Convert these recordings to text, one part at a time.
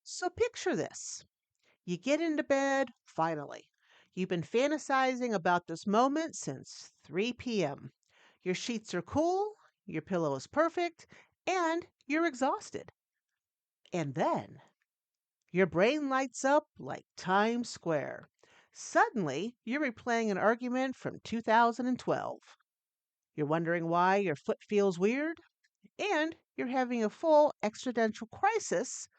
So picture this. You get into bed, finally. You've been fantasizing about this moment since 3 p.m. Your sheets are cool, your pillow is perfect, and you're exhausted. And then your brain lights up like Times Square. Suddenly, you're replaying an argument from 2012. You're wondering why your foot feels weird, and you're having a full existential crisis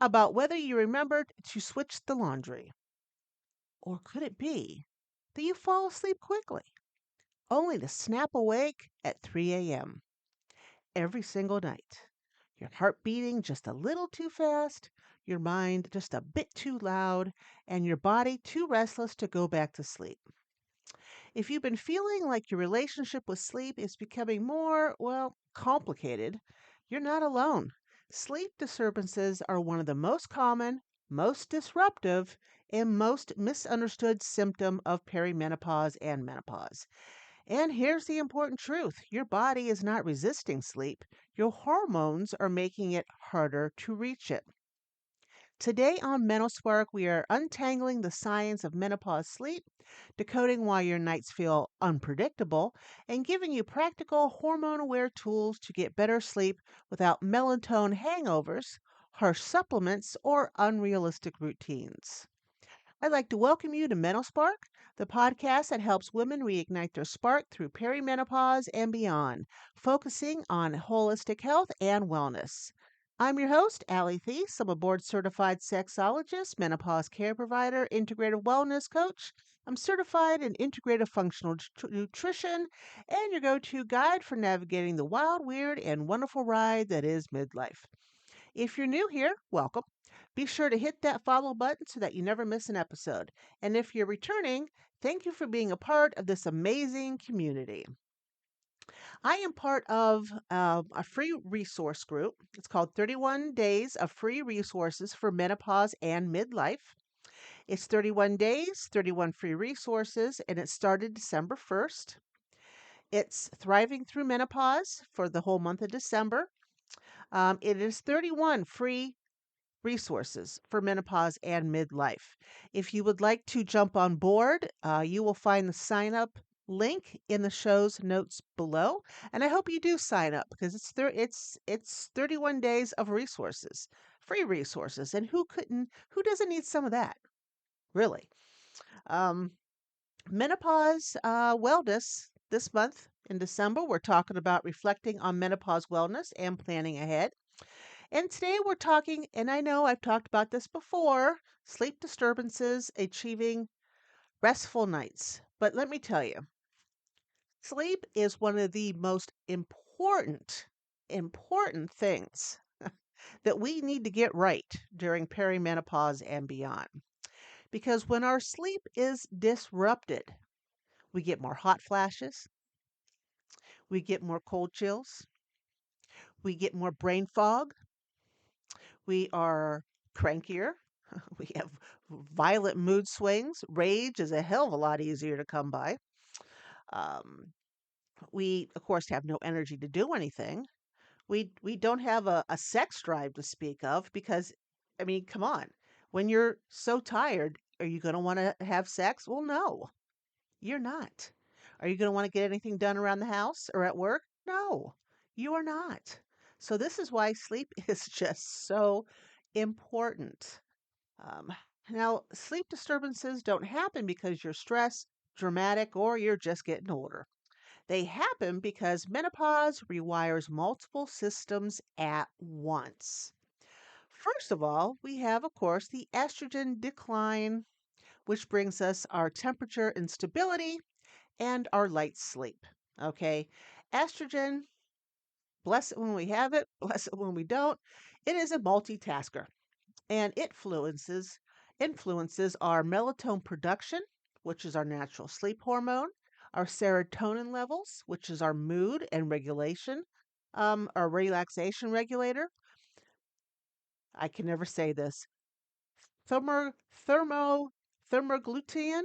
about whether you remembered to switch the laundry. Or could it be that you fall asleep quickly, only to snap awake at 3 a.m. every single night? Your heart beating just a little too fast, your mind just a bit too loud, and your body too restless to go back to sleep. If you've been feeling like your relationship with sleep is becoming more, well, complicated, you're not alone. Sleep disturbances are one of the most common, most disruptive, and most misunderstood symptom of perimenopause and menopause. And here's the important truth. Your body is not resisting sleep. Your hormones are making it harder to reach it. Today on MenoSpark, we are untangling the science of menopause sleep, decoding why your nights feel unpredictable, and giving you practical hormone aware tools to get better sleep without melatonin hangovers, harsh supplements, or unrealistic routines. I'd like to welcome you to MenoSpark, the podcast that helps women reignite their spark through perimenopause and beyond, focusing on holistic health and wellness. I'm your host, Allie Thies. I'm a board certified sexologist, menopause care provider, integrative wellness coach. I'm certified in integrative functional nutrition and your go to guide for navigating the wild, weird, and wonderful ride that is midlife. If you're new here, welcome. Be sure to hit that follow button so that you never miss an episode. And if you're returning, thank you for being a part of this amazing community. I am part of a free resource group. It's called 31 Days of Free Resources for Menopause and Midlife. It's 31 days, 31 free resources, and it started December 1st. It's Thriving Through Menopause for the whole month of December. It is 31 free resources for menopause and midlife. If you would like to jump on board, you will find the sign up link in the show's notes below, and I hope you do sign up because it's 31 days of resources, free resources, and who doesn't need some of that, really? Um, Menopause wellness this month in December. We're talking about reflecting on menopause wellness and planning ahead. And today we're talking, and I know I've talked about this before, sleep disturbances, achieving restful nights. But let me tell you, sleep is one of the most important things that we need to get right during perimenopause and beyond. Because when our sleep is disrupted, we get more hot flashes, we get more cold chills, we get more brain fog, we are crankier. We have violent mood swings. Rage is a hell of a lot easier to come by. Um, we, of course, have no energy to do anything. We don't have a sex drive to speak of because, I mean, come on. When you're so tired, are you going to want to have sex? Well, no, you're not. Are you going to want to get anything done around the house or at work? No, you are not. So this is why sleep is just so important. Um, Now, sleep disturbances don't happen because you're stressed, dramatic, or you're just getting older. They happen because menopause rewires multiple systems at once. First of all, we have, of course, the estrogen decline, which brings us our temperature instability and our light sleep. Okay, estrogen, bless it when we have it, bless it when we don't. It is a multitasker and it influences our melatonin production, which is our natural sleep hormone, our serotonin levels, which is our mood and regulation, our relaxation regulator. I can never say this. Thermo, thermo, thermoglutein,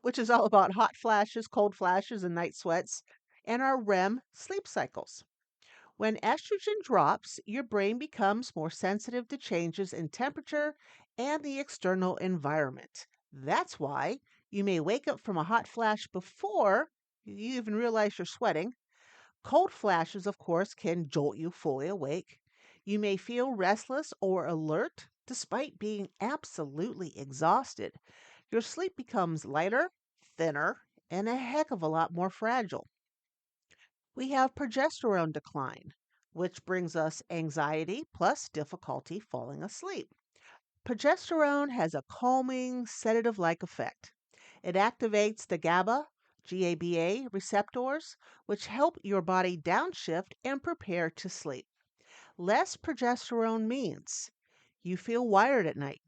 which is all about hot flashes, cold flashes, and night sweats, and our REM sleep cycles. When estrogen drops, your brain becomes more sensitive to changes in temperature and the external environment. That's why you may wake up from a hot flash before you even realize you're sweating. Cold flashes, of course, can jolt you fully awake. You may feel restless or alert despite being absolutely exhausted. Your sleep becomes lighter, thinner, and a heck of a lot more fragile. We have progesterone decline, which brings us anxiety plus difficulty falling asleep. Progesterone has a calming, sedative like effect. It activates the GABA receptors, which help your body downshift and prepare to sleep. Less progesterone means you feel wired at night.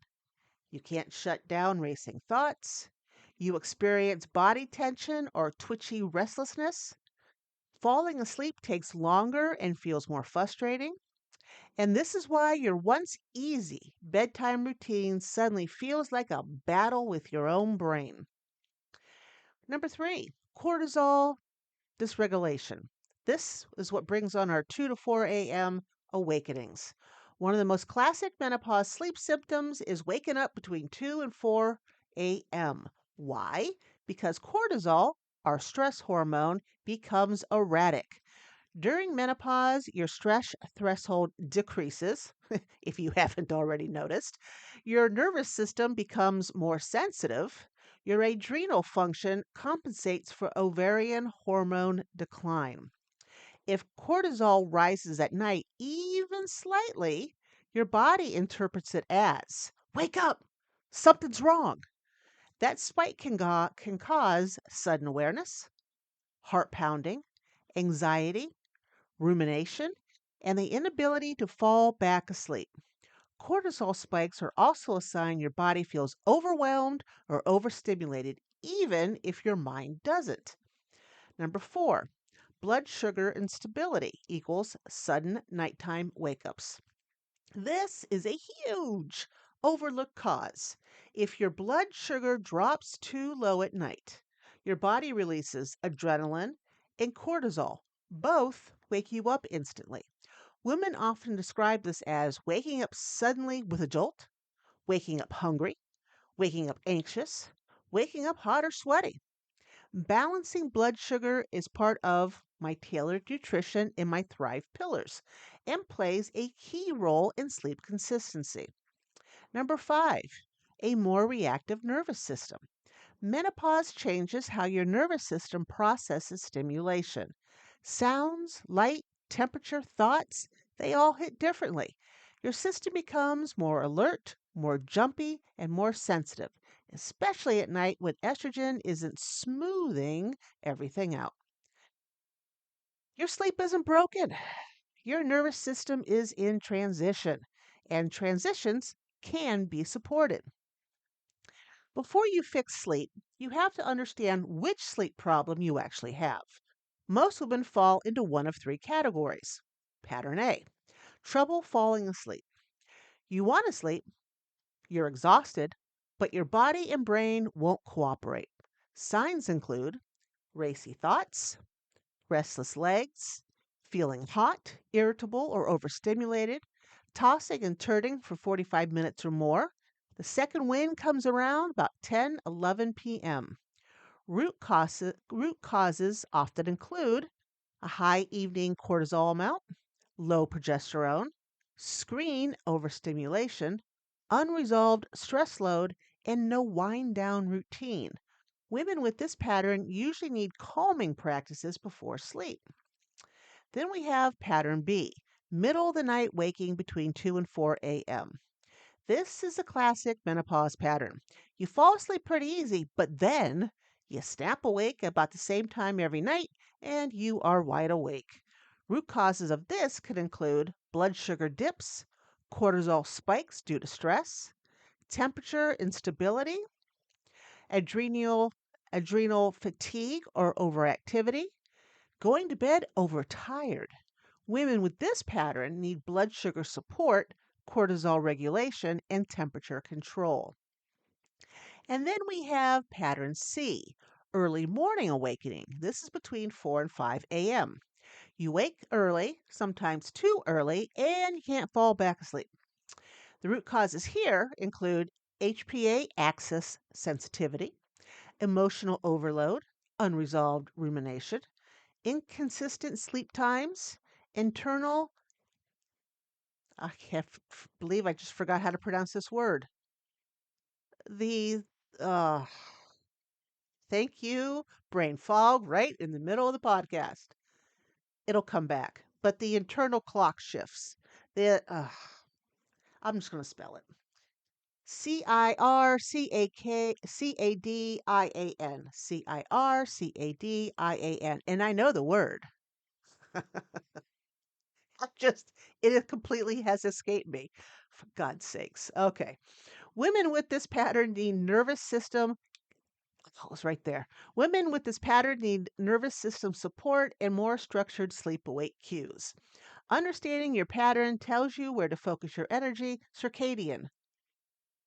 You can't shut down racing thoughts. You experience body tension or twitchy restlessness. Falling asleep takes longer and feels more frustrating. And this is why your once easy bedtime routine suddenly feels like a battle with your own brain. Number three, cortisol dysregulation. This is what brings on our 2 to 4 a.m. awakenings. One of the most classic menopause sleep symptoms is waking up between 2 and 4 a.m. Why? Because cortisol, our stress hormone, becomes erratic. During menopause, your stress threshold decreases, if you haven't already noticed. Your nervous system becomes more sensitive. Your adrenal function compensates for ovarian hormone decline. If cortisol rises at night, even slightly, your body interprets it as wake up, something's wrong. That spike can cause sudden awareness, heart pounding, anxiety, rumination, and the inability to fall back asleep. Cortisol spikes are also a sign your body feels overwhelmed or overstimulated, even if your mind doesn't. Number four, blood sugar instability equals sudden nighttime wake ups. This is a huge overlooked cause. If your blood sugar drops too low at night, your body releases adrenaline and cortisol. Both wake you up instantly. Women often describe this as waking up suddenly with a jolt, waking up hungry, waking up anxious, waking up hot or sweaty. Balancing blood sugar is part of my tailored nutrition in my Thrive pillars and plays a key role in sleep consistency. Number five, a more reactive nervous system. Menopause changes how your nervous system processes stimulation. Sounds, light, temperature, thoughts, they all hit differently. Your system becomes more alert, more jumpy, and more sensitive, especially at night when estrogen isn't smoothing everything out. Your sleep isn't broken. Your nervous system is in transition, and transitions can be supported. Before you fix sleep, you have to understand which sleep problem you actually have. Most women fall into one of three categories. Pattern A, trouble falling asleep. You want to sleep, you're exhausted, but your body and brain won't cooperate. Signs include racy thoughts, restless legs, feeling hot, irritable, or overstimulated, tossing and turning for 45 minutes or more. The second wind comes around about 10, 11 p.m. Root causes often include a high evening cortisol amount, low progesterone, screen overstimulation, unresolved stress load, and no wind down routine. Women with this pattern usually need calming practices before sleep. Then we have pattern B, middle of the night waking between 2 and 4 a.m. This is a classic menopause pattern. You fall asleep pretty easy, but then you snap awake about the same time every night and you are wide awake. Root causes of this could include blood sugar dips, cortisol spikes due to stress, temperature instability, adrenal adrenal fatigue or overactivity, going to bed overtired. Women with this pattern need blood sugar support, cortisol regulation, and temperature control. And then we have pattern C, early morning awakening. This is between 4 and 5 a.m. You wake early, sometimes too early, and you can't fall back asleep. The root causes here include HPA axis sensitivity, emotional overload, unresolved rumination, inconsistent sleep times, internal. I can't believe I just forgot how to pronounce this word. The, uh, thank you, brain fog, right in the middle of the podcast. It'll come back. But the internal clock shifts. I'm just going to spell it. CIRCACADIAN. CIRCADIAN. And I know the word. I just, completely has escaped me. For God's sakes. Okay. Women with this pattern need nervous system. Oh, it was right there. Women with this pattern need nervous system support and more structured sleep awake cues. Understanding your pattern tells you where to focus your energy. Circadian?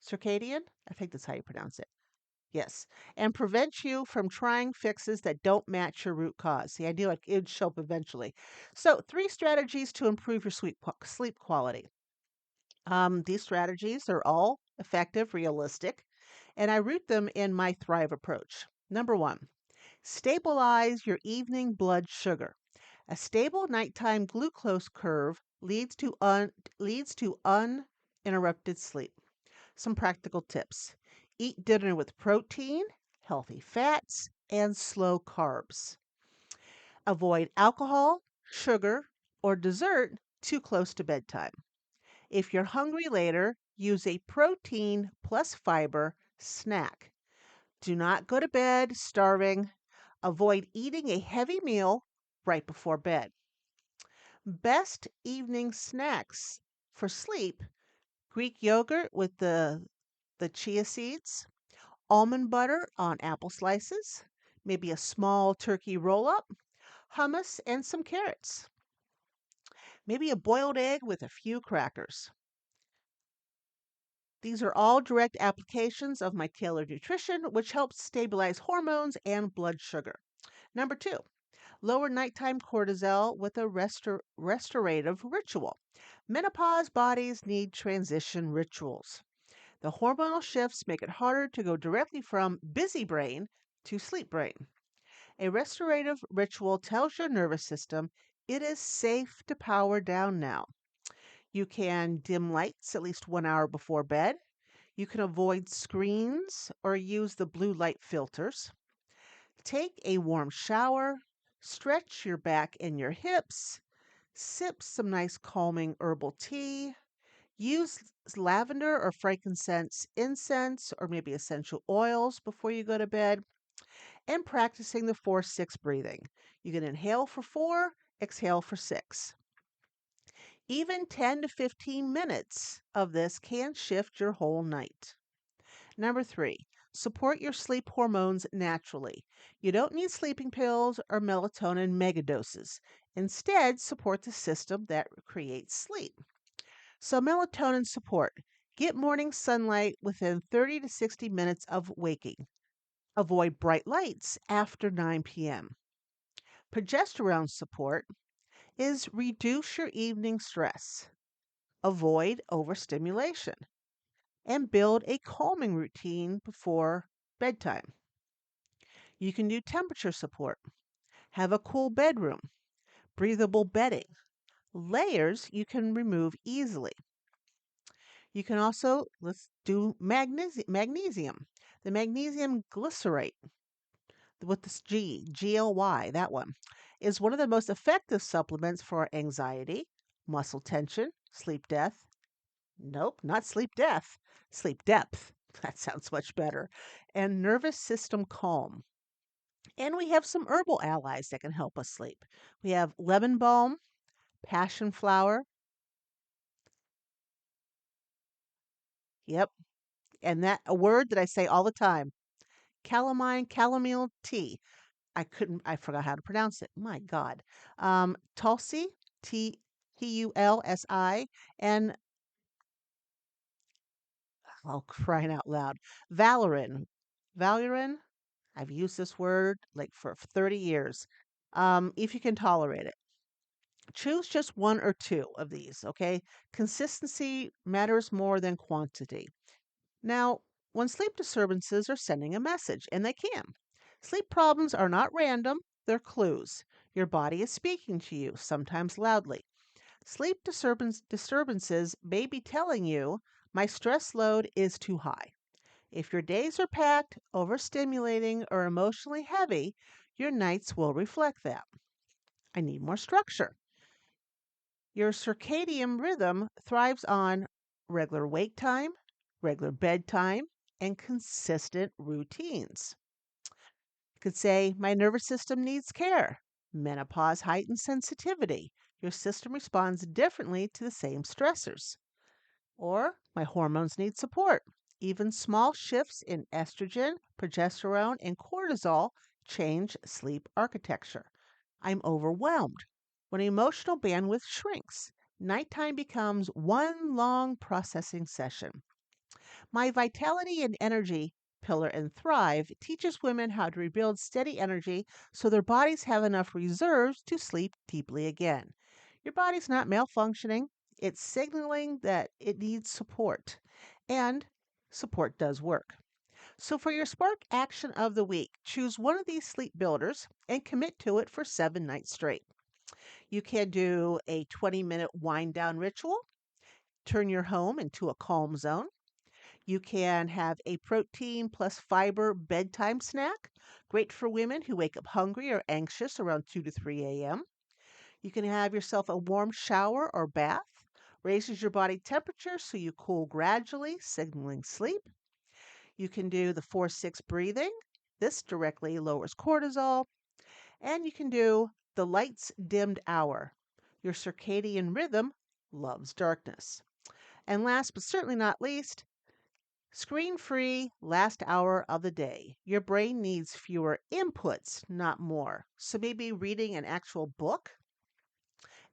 I think that's how you pronounce it. Yes. And prevents you from trying fixes that don't match your root cause. See, I knew it would show up eventually. So, three strategies to improve your sleep quality. These strategies are all effective, realistic, and I root them in my Thrive approach. Number one, stabilize your evening blood sugar. A stable nighttime glucose curve leads to uninterrupted sleep. Some practical tips. Eat dinner with protein, healthy fats, and slow carbs. Avoid alcohol, sugar, or dessert too close to bedtime. If you're hungry later, use a protein plus fiber snack. Do not go to bed starving. Avoid eating a heavy meal right before bed. Best evening snacks for sleep: Greek yogurt with the chia seeds, almond butter on apple slices, maybe a small turkey roll up, hummus and some carrots, maybe a boiled egg with a few crackers. These are all direct applications of my tailored nutrition, which helps stabilize hormones and blood sugar. Number two, lower nighttime cortisol with a restorative ritual. Menopause bodies need transition rituals. The hormonal shifts make it harder to go directly from busy brain to sleep brain. A restorative ritual tells your nervous system it is safe to power down now. You can dim lights at least 1 hour before bed. You can avoid screens or use the blue light filters. Take a warm shower. Stretch your back and your hips. Sip some nice calming herbal tea. Use lavender or frankincense incense or maybe essential oils before you go to bed. And practicing the 4-6 breathing. You can inhale for 4, exhale for 6. Even 10 to 15 minutes of this can shift your whole night. Number three, support your sleep hormones naturally. You don't need sleeping pills or melatonin megadoses. Instead, support the system that creates sleep. So, melatonin support. Get morning sunlight within 30 to 60 minutes of waking. Avoid bright lights after 9 p.m. Progesterone support is reduce your evening stress. Avoid overstimulation and build a calming routine before bedtime. You can do temperature support, have a cool bedroom, breathable bedding, layers you can remove easily. You can also, let's do magnesium. The magnesium glycerate with this GLY, that one, is one of the most effective supplements for anxiety, muscle tension, sleep death. Nope, not sleep death, sleep depth. That sounds much better. And nervous system calm. And we have some herbal allies that can help us sleep. We have lemon balm, passion flower. Yep. And that a word that I say all the time. Chamomile tea. I forgot how to pronounce it. My God. Tulsi, T Tulsi, and oh, crying out loud, Valerian. Valerian. I've used this word like for 30 years. If you can tolerate it. Choose just one or two of these, okay? Consistency matters more than quantity. Now, when sleep disturbances are sending a message, and they can, sleep problems are not random, they're clues. Your body is speaking to you, sometimes loudly. Disturbances may be telling you, my stress load is too high. If your days are packed, overstimulating, or emotionally heavy, your nights will reflect that. I need more structure. Your circadian rhythm thrives on regular wake time, regular bedtime, and consistent routines. You could say, my nervous system needs care. Menopause heightens sensitivity. Your system responds differently to the same stressors. Or, my hormones need support. Even small shifts in estrogen, progesterone, and cortisol change sleep architecture. I'm overwhelmed. When emotional bandwidth shrinks, nighttime becomes one long processing session. My vitality and energy pillar and thrive teaches women how to rebuild steady energy so their bodies have enough reserves to sleep deeply again. Your body's not malfunctioning, it's signaling that it needs support. And support does work. So, for your spark action of the week, choose one of these sleep builders and commit to it for 7 nights straight. You can do a 20-minute wind down ritual, turn your home into a calm zone. You can have a protein plus fiber bedtime snack, great for women who wake up hungry or anxious around 2 to 3 a.m. You can have yourself a warm shower or bath, raises your body temperature so you cool gradually, signaling sleep. You can do the 4-6 breathing. This directly lowers cortisol. And you can do the lights dimmed hour. Your circadian rhythm loves darkness. And last but certainly not least, screen free last hour of the day. Your brain needs fewer inputs, not more. So maybe reading an actual book,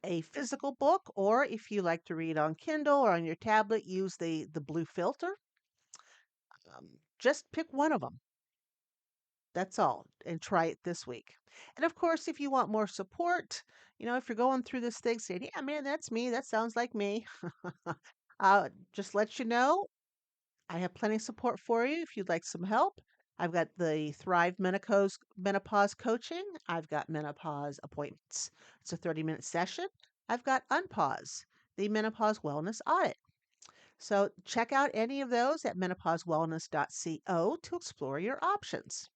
a physical book, or if you like to read on Kindle or on your tablet, use the blue filter. Just pick one of them. That's all, and try it this week. And of course, if you want more support, if you're going through this thing saying, yeah, man, that's me, that sounds like me, just let you know I have plenty of support for you if you'd like some help. I've got the Thrive Menopause coaching. I've got menopause appointments. It's a 30-minute session. I've got Unpause, the menopause wellness audit. So check out any of those at menopausewellness.co to explore your options.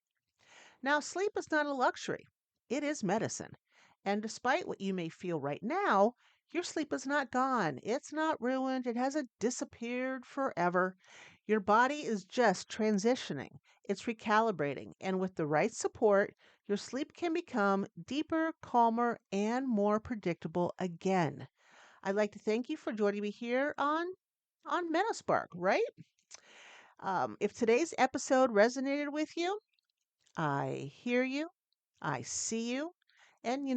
Now, sleep is not a luxury, it is medicine. And despite what you may feel right now, your sleep is not gone. It's not ruined. It hasn't disappeared forever. Your body is just transitioning, it's recalibrating. And with the right support, your sleep can become deeper, calmer, and more predictable again. I'd like to thank you for joining me here on MenoSpark, right? If today's episode resonated with you, I hear you. I see you. And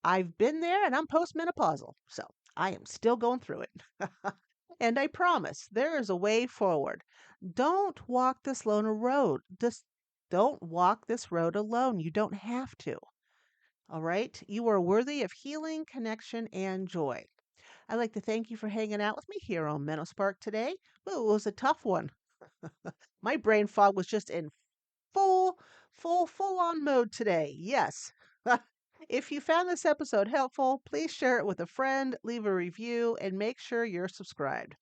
I've been there and I'm postmenopausal. So I am still going through it. And I promise there is a way forward. Don't walk this lone road. Just don't walk this road alone. You don't have to. All right. You are worthy of healing, connection, and joy. I'd like to thank you for hanging out with me here on MenoSpark today. Ooh, it was a tough one. My brain fog was just in full, full on mode today. Yes. If you found this episode helpful, please share it with a friend, leave a review, and make sure you're subscribed.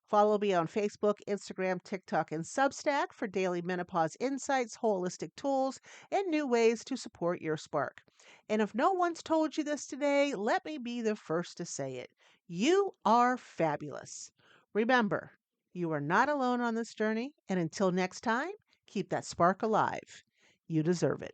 Follow me on Facebook, Instagram, TikTok, and Substack for daily menopause insights, holistic tools, and new ways to support your spark. And if no one's told you this today, let me be the first to say it. You are fabulous. Remember, you are not alone on this journey, and until next time, keep that spark alive. You deserve it.